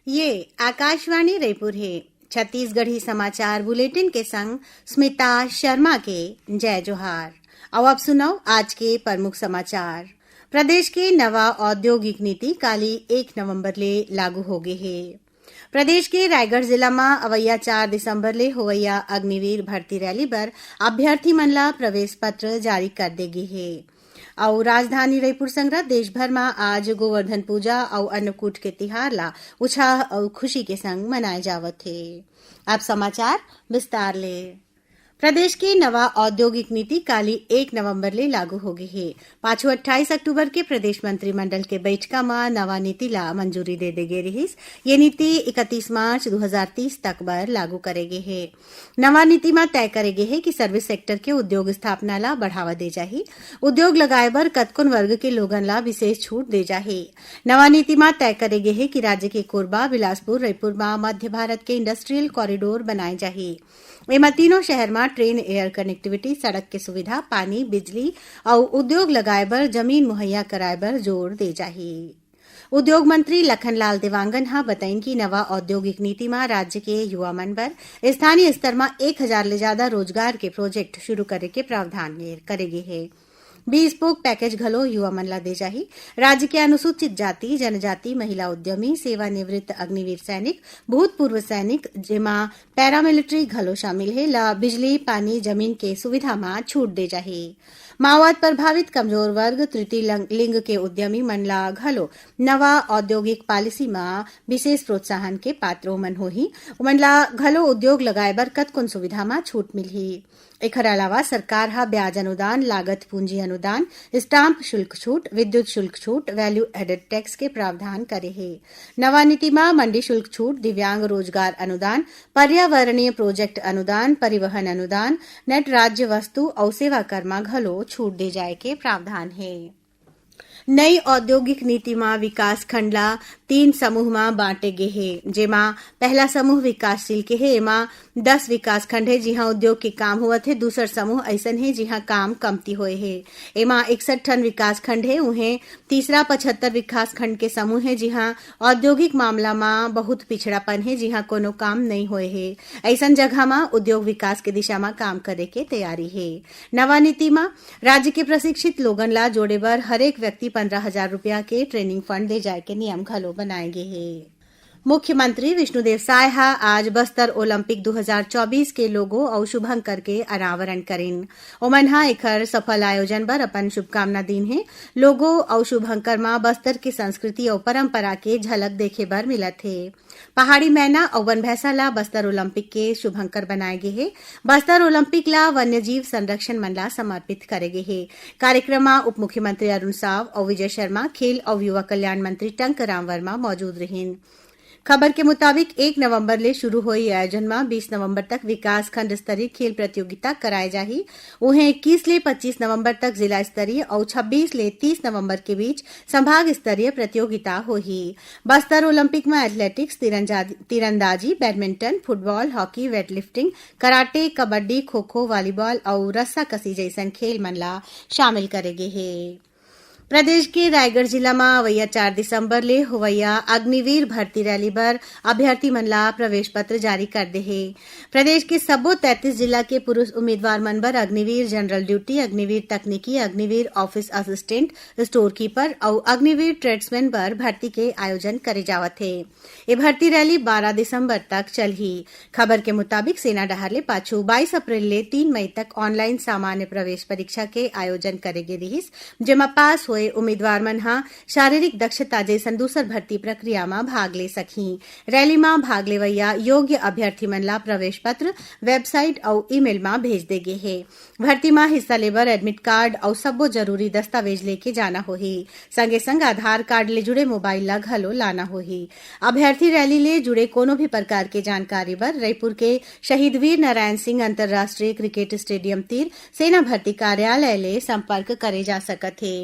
ये आकाशवाणी रायपुर है। छत्तीसगढ़ी समाचार बुलेटिन के संग स्मिता शर्मा के जय जोहार। अब आप सुनाओ आज के प्रमुख समाचार। प्रदेश के नवा औद्योगिक नीति काली 1 नवंबर ले लागू हो गई है। प्रदेश के रायगढ़ जिला में अवैया 4 दिसंबर ले होवैया अग्निवीर भर्ती रैली पर अभ्यर्थी मन ला प्रवेश पत्र जारी कर देगी है। और राजधानी रायपुर संग देश भर में आज गोवर्धन पूजा और अन्नकूट के तिहार ला उत्साह और खुशी के संग मनाए जावत है। अब समाचार विस्तार ले। प्रदेश की नवा औद्योगिक नीति काली 1 नवंबर ले लागू हो गई है। पाछू 28 अक्टूबर के प्रदेश मंत्रिमंडल के बैठका में नवा नीति ला मंजूरी दे गे रहीस। ये नीति 31 मार्च 2030 तक बर लागू करेगे है। नवा नीति में तय करेगे है कि सर्विस सेक्टर के उद्योग स्थापना ला बढ़ावा दे जाही। उद्योग लगाए बर कतकोन वर्ग के लोगन ला विशेष छूट दे जाही। नवा नीति में तय करेगे है कि राज्य के कोरबा, बिलासपुर, रायपुर में मध्य भारत के इंडस्ट्रियल कॉरिडोर बनाए जाही। एमा तीनों शहर में ट्रेन एयर कनेक्टिविटी, सड़क के सुविधा, पानी, बिजली और उद्योग लगाए बर जमीन मुहैया कराए बर जोर दे जाही। उद्योग मंत्री लखनलाल देवांगन हा बताइन कि नवा औद्योगिक नीति में राज्य के युवा मन बर स्थानीय स्तर में 1000 ले ज्यादा रोजगार के प्रोजेक्ट शुरू करे के प्रावधान करेगे है। 20 स्पोक पैकेज घलो युवा मन ला दे जाही। राज्य के अनुसूचित जाति, जनजाति, महिला उद्यमी, सेवानिवृत्त अग्निवीर सैनिक, भूतपूर्व सैनिक जेमा पैरामिलिट्री घलो शामिल है ला बिजली, पानी, जमीन के सुविधा में छूट दे जाही। माओवाद प्रभावित कमजोर वर्ग, तृतीय लिंग के उद्यमी मन ला घलो नवा औद्योगिक पॉलिसी में विशेष प्रोत्साहन के पात्रों मन होही। उमन ला घलो उद्योग लगाए बर कतकोन सुविधा में छूट मिलही। एकर अलावा सरकार हा ब्याज अनुदान, लागत पूंजी अनुदान, स्टाम्प शुल्क छूट, विद्युत शुल्क छूट, वैल्यू एडेड टैक्स के प्रावधान करे है। नवा नीति में मंडी शुल्क छूट, दिव्यांग रोजगार अनुदान, पर्यावरणीय प्रोजेक्ट अनुदान, परिवहन अनुदान, नेट राज्य वस्तु और सेवा कर में घलो छूट दे जाए के प्रावधान है। नई औद्योगिक नीति में विकास खंड ला 3 समूह में बांटे गे है। जेमा पहला समूह विकासशील के है। एमा 10 विकास खंड है जिहां उद्योग के काम होवत है। दूसर समूह ऐसन है जिहां काम कमती होए है। एमा 61 ठन विकास खंड है। उन्हें तीसरा 75 विकास खंड के समूह है जिहां औद्योगिक मामला में बहुत पिछड़ापन है, जिहां कोनो काम नहीं होए है। ऐसन जगह में उद्योग विकास के दिशा में काम करे के तैयारी है। नवा नीति में राज्य के प्रशिक्षित लोगन ला जोड़े बर हरेक व्यक्ति 15,000 रुपया के ट्रेनिंग फंड दे जाए के नियम घलो बनाएंगे है। मुख्यमंत्री विष्णुदेव साय हा आज बस्तर ओलंपिक 2024 के लोगो और शुभंकर के अनावरण करेन। ओमन हा एकर सफल आयोजन बर अपन शुभकामना दीन है। लोगो और शुभंकर में बस्तर की संस्कृति और परंपरा के झलक देखे बर मिलत है। पहाड़ी मैना और वन भैंसा ला बस्तर ओलंपिक के शुभंकर बनाए गे है। बस्तर ओलंपिक ला वन्यजीव संरक्षण मन ला समर्पित करे गे है। कार्यक्रम में उप मुख्यमंत्री अरुण साव और विजय शर्मा, खेल और युवा कल्याण मंत्री टंकराम वर्मा मौजूद रहें। खबर के मुताबिक 1 नवंबर ले शुरू हुई आयोजन में 20 नवंबर तक विकास खंड स्तरीय खेल प्रतियोगिता कराए जाही। उन्हें 21 ले 25 नवंबर तक जिला स्तरीय और 26 ले 30 नवंबर के बीच संभाग स्तरीय प्रतियोगिता होही। बस्तर ओलंपिक में एथलेटिक्स, तीरंदाजी, badminton, football, hockey, weightlifting, karate, kabaddi, kho kho, volleyball और रस्साकसी जैसन खेल मन ला शामिल करेगे है। प्रदेश के रायगढ़ जिला में अवैया 4 दिसंबर ले होवैया अग्निवीर भर्ती रैली पर अभ्यर्थी मन ला प्रवेश पत्र जारी कर दे है। प्रदेश के सबो 33 जिला के पुरुष उम्मीदवार मन बर अग्निवीर जनरल ड्यूटी, अग्निवीर तकनीकी, Agniveer office assistant, store keeper और अग्निवीर ट्रेड्समैन पर भर्ती के आयोजन करे जावत है। ये भर्ती रैली 12 दिसंबर तक चलही। खबर के मुताबिक सेना डहर ले पाछू 22 अप्रैल ले 3 मई तक ऑनलाइन सामान्य प्रवेश परीक्षा के आयोजन करेगे रहीस, जेमा पास हुए उम्मीदवार मन हा शारीरिक दक्षता जैसन दूसर भर्ती प्रक्रिया में भाग ले सकही। रैली में भाग लेवैया योग्य अभ्यर्थी मन ला प्रवेश पत्र वेबसाइट और ईमेल में भेज देगे है। भर्ती में हिस्सा लेबर एडमिट कार्ड और सबो जरूरी दस्तावेज लेके जाना होही। संगे संग आधार कार्ड ले जुड़े मोबाइल ला घलो लाना होही। अभ्यर्थी रैली ले जुड़े कोनो भी प्रकार के जानकारी बर रायपुर के शहीद वीर नारायण सिंह अंतर्राष्ट्रीय क्रिकेट स्टेडियम तीर सेना भर्ती कार्यालय ले संपर्क करे जा सकत है।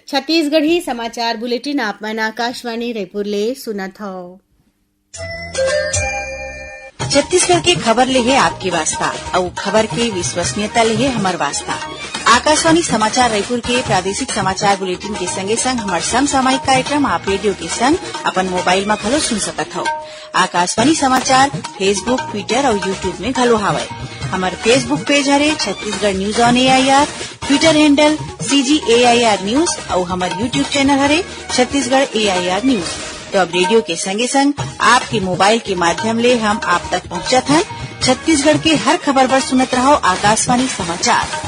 छत्तीसगढ़ी समाचार बुलेटिन आप मन आकाशवाणी रायपुर ले सुनत हव। छत्तीसगढ़ के खबर ले है आपकी वास्ता और खबर की विश्वसनीयता ले है हमर वास्ता। आकाशवाणी समाचार रायपुर के प्रादेशिक समाचार बुलेटिन के संगे संग हमार समसामयिक कार्यक्रम आप रेडियो के संग अपन मोबाइल में घलो सुन सकत हो। आकाशवाणी समाचार फेसबुक, ट्विटर और यूट्यूब में घलो हावय। हमार फेसबुक पेज हरे Chhattisgarh news on AIR, Twitter handle CGAIR news और हमार यूट्यूब चैनल हरे छत्तीसगढ़ AIR न्यूज। तो अब रेडियो के संगे संग आपके मोबाइल के माध्यम ले हम आप तक पहुंचत हैं। छत्तीसगढ़ के हर खबर पर सुनत रहो आकाशवाणी समाचार।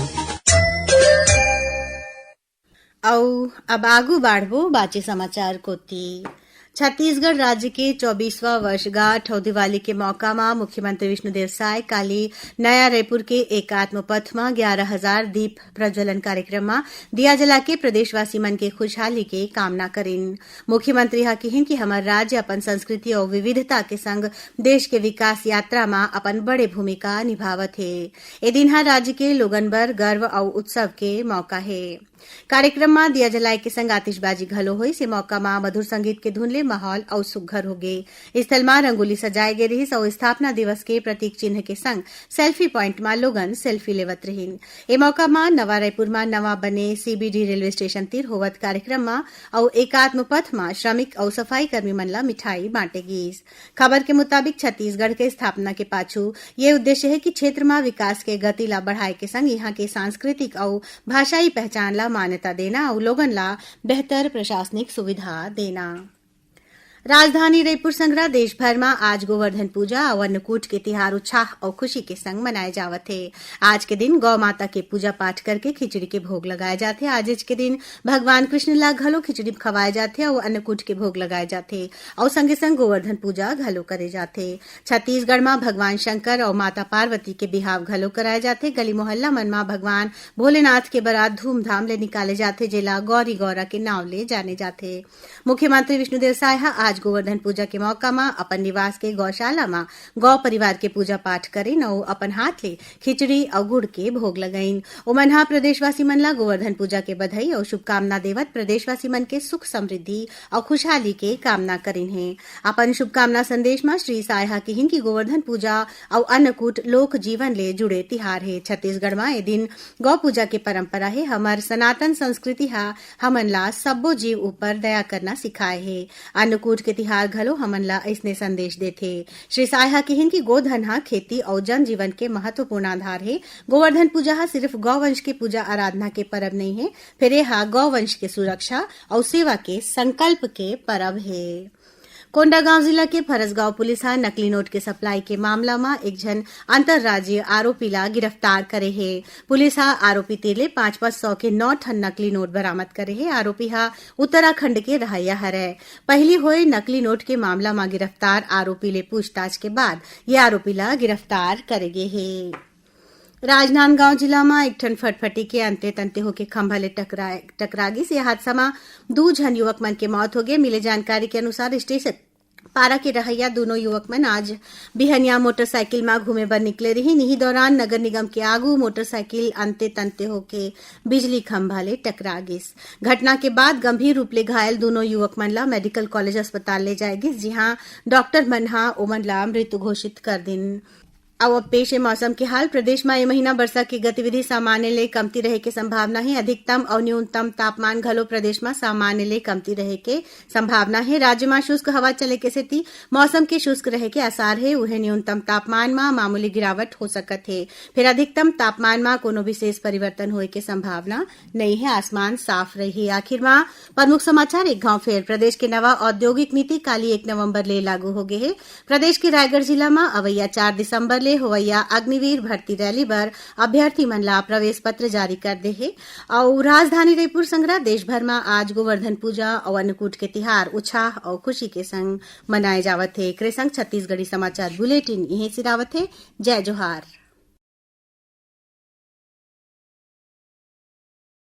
अब आगू बाढ़बो बाचे समाचार कोती। छत्तीसगढ़ राज्य के 24वां वर्षगांठ और दिवाली के मौका में मुख्यमंत्री विष्णुदेव साय काली नया रायपुर के एकात्म पथ में 11,000 दीप प्रज्वलन कार्यक्रम में दिया जला के प्रदेशवासी मन के खुशहाली के कामना करिन। मुख्यमंत्री हा कहिन कि हमार राज्य अपन संस्कृति और विविधता के संग देश के विकास यात्रा में अपन बड़े भूमिका निभावत है। ए दिन हा राज्य के लोगन बर गर्व और उत्सव के मौका है। कार्यक्रम में दिया जलाए के संग आतिशबाजी घलो हुई से मौका में मधुर संगीत के धुन ले माहौल और सुघर हो गए। स्थल में रंगोली सजाए गए रही और स्थापना दिवस के प्रतीक चिन्ह के संग सेल्फी पॉइंट में लोगन सेल्फी लेवत रहीन। ए मौका में नवा रायपुर में नवा बने CBD रेलवे स्टेशन तीर होवत कार्यक्रम में और एकात्म पथ में श्रमिक और सफाई कर्मी मन ला मिठाई बांटे गईस। खबर के मुताबिक छत्तीसगढ़ के स्थापना के पाछू ये उद्देश्य है कि क्षेत्र में विकास के गति ला बढ़ाए के संग यहाँ के सांस्कृतिक और भाषाई पहचान ला मान्यता देना और लोगन ला बेहतर प्रशासनिक सुविधा देना। राजधानी रायपुर संग्रह देश भर में आज गोवर्धन पूजा और अन्नकूट के तिहार उत्साह और खुशी के संग मनाए जावत है। आज के दिन गौ माता के पूजा पाठ करके खिचड़ी के भोग लगाए जाते। आज के दिन भगवान कृष्ण ला घलो खिचड़ी खवाए जाते और अन्नकूट के भोग लगाए जाते और संगे संग गोवर्धन पूजा घलो करे जाते। छत्तीसगढ़ में भगवान शंकर और माता पार्वती के बिहाव घलो कराए जाते। गली मोहल्ला मन में भगवान भोलेनाथ के बारात धूमधाम ले निकाले जाते, जेला गौरी गौरा के नाव ले जाने जाते। मुख्यमंत्री विष्णुदेव साय आज गोवर्धन पूजा के मौका में अपन निवास के गौशाला में गौ परिवार के पूजा पाठ करेन और अपन हाथ ले खिचड़ी और गुड़ के भोग लगाइन। उमनहा प्रदेशवासी मन ला गोवर्धन पूजा के बधाई और शुभकामना देवत प्रदेशवासी मन के सुख समृद्धि और खुशहाली के कामना करिन है। अपन शुभकामना संदेश में श्री साय कहिन कि गोवर्धन पूजा और अन्नकूट लोक जीवन ले जुड़े तिहार है। छत्तीसगढ़ में ए दिन गौ पूजा के परंपरा है। हमार सनातन संस्कृति हा हमन ला सब्बो जीव ऊपर दया करना सिखाए है। अन्नकूट के तिहार घलो हमन ला ऐसने संदेश देथे। श्री साय कहिन कि गोधन हा खेती और जनजीवन के महत्वपूर्ण आधार है। गोवर्धन पूजा हा सिर्फ गौवंश के पूजा आराधना के परब नहीं है, फिर यह गौवंश के सुरक्षा और सेवा के संकल्प के परब है। कोंडागांव जिला के फरसगांव पुलिस हा नकली नोट के सप्लाई के मामला में एक जन अंतर्राज्यीय आरोपी ला गिरफ्तार करे है। पुलिस हा आरोपी तेले 500 के 9 ठन नकली नोट बरामद करे है। आरोपी हा उत्तराखंड के रहैया हरे। पहली होए नकली नोट के मामला में गिरफ्तार आरोपी ले पूछताछ के बाद ये आरोपी ला गिरफ्तार करे गे है। राजनांदगांव जिला में एक ठन फटफटी के अंते तंते होके खंभा ले टकरागी से हादसा में 2 जन युवक मन के मौत हो गए। मिले जानकारी के अनुसार स्टेशन पारा के रहैया दोनों युवक मन आज बिहनिया मोटरसाइकिल में घूमे बर निकले रही। इन्हीं दौरान नगर निगम के आगू मोटरसाइकिल अंते तंते होके बिजली खंभा ले टकरा गिस। घटना के बाद गंभीर रूप ले घायल दोनों युवक मन ला मेडिकल कॉलेज अस्पताल ले जाए गिस, जहां डॉक्टर मन हा ओमन ला मृत्यु घोषित कर दिन। अब पेश है मौसम के हाल। प्रदेश में यह महीना वर्षा की गतिविधि सामान्य ले कमती रहे के संभावना है। अधिकतम और न्यूनतम तापमान घलो प्रदेश में सामान्य ले कमती रहे के संभावना है। राज्य में शुष्क हवा चले के सेती मौसम के शुष्क रहे के आसार है। उन्हें न्यूनतम तापमान में मामूली गिरावट हो सकत है, फिर अधिकतम तापमान में कोनो विशेष परिवर्तन होए के संभावना नहीं है। आसमान साफ रही। आखिर में प्रमुख समाचार एक गांव फेर। प्रदेश के नवा औद्योगिक नीति काली 1 नवंबर ले लागू हो गए है। प्रदेश के रायगढ़ जिला में अवैया 4 दिसंबर ले होवैया अग्निवीर भर्ती रैली बर अभ्यर्थी मन ला प्रवेश पत्र जारी कर दे है। और राजधानी रायपुर संग्रह देश भर में आज गोवर्धन पूजा और अन्नकूट के तिहार उत्साह और खुशी के संग मनाए जावत है। एकरे संग छत्तीसगढ़ी समाचार बुलेटिन यहीं सिरावत है। जय जोहार।